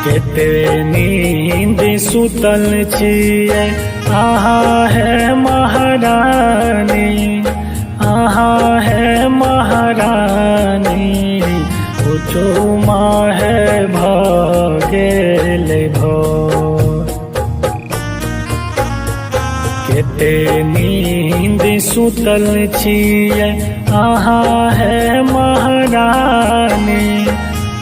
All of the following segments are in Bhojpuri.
केते नींद सुतल छियै अहाँ है महारानी, अहाँ है महारानी। उठो माहे भगेल भोर, केते नींद सुतल छियै अहाँ है महारानी,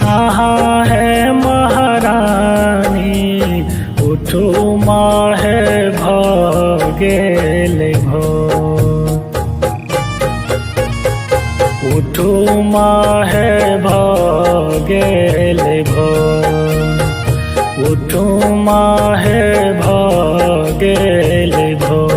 अहाँ है महारानी। उठो माहे भगेल भोर, उठो माहे भगेल भोर, उठो माहे भगेल भोर।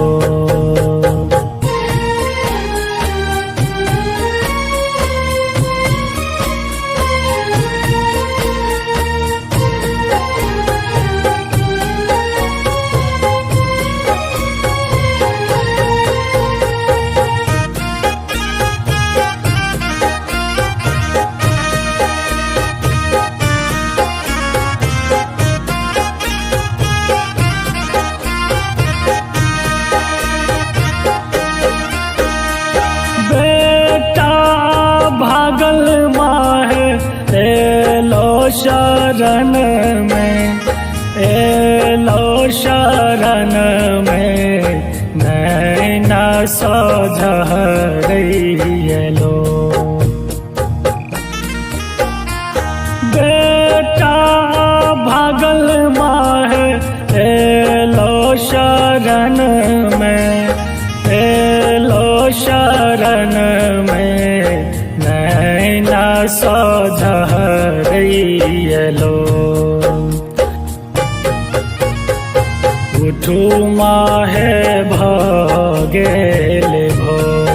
भागल माहे एलो शरण में, एलो शरण में। नैना सजहरैलो बेटा भागल माहे एलो शरण में, एलो शरण में। नैना सजहरैलो उठो माहे भगेल भोर,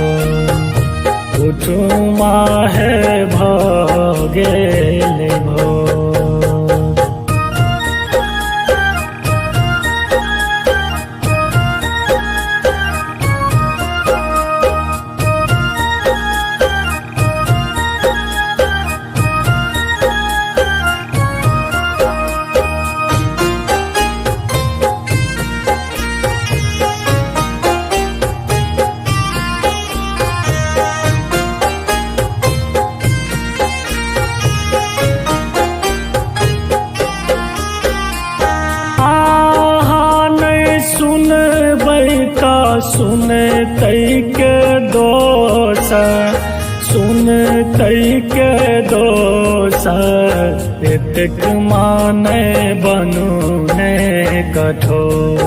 उठो माहे भगेल भोर। सुन कई के दोष, सुन कई के दोष। एतक माने बनु ने कठोर,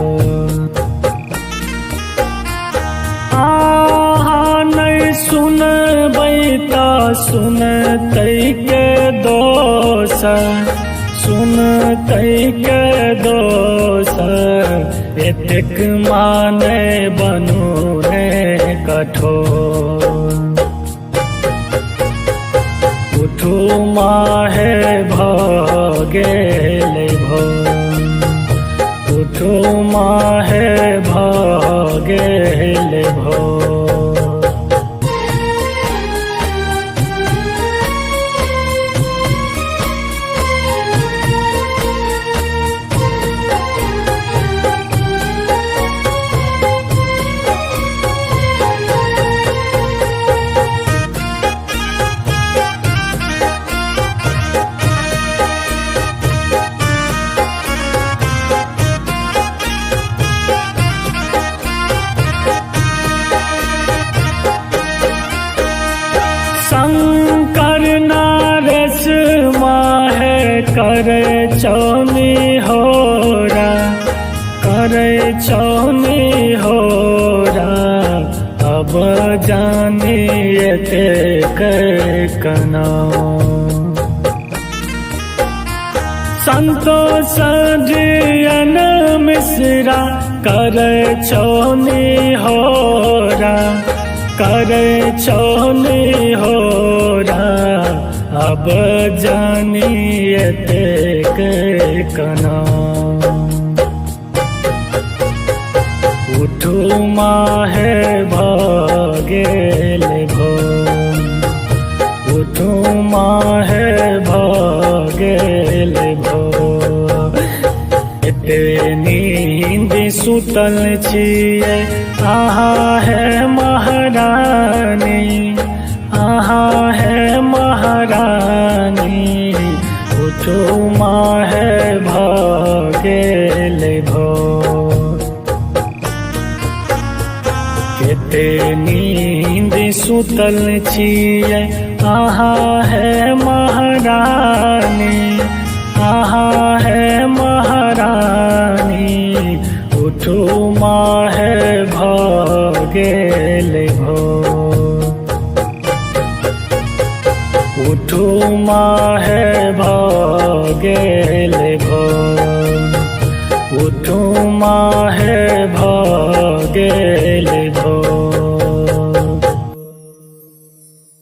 नहीं सुन बैता सुन कई के दोष, सुन कई के दोष। एतक माने बनु ने कठोर, उठो माहे भगेल भोर, उठो माहे भगेल भोर। शंकर नारेश माहे करे चौनी होरा, करे चौनी होरा। अब जानिए ते कना संतोष जियन मिश्रा करे चौनी होरा, करे चौनी होरा। अब जानिए ते कना उठो माहे भगेल भोर, उठो माहे भगेल भोर। सुतल छियै अहाँ है महारानी, अहाँ है महारानी, उठू माहे भऽ गेल भोर। केते नींद सुतल छियै अहाँ है महारानी, अहाँ है महारानी, उठू माहे भऽ गेल भोर। उठू माहे भऽ गेल भोर, उठू माहे भऽ गेल भोर।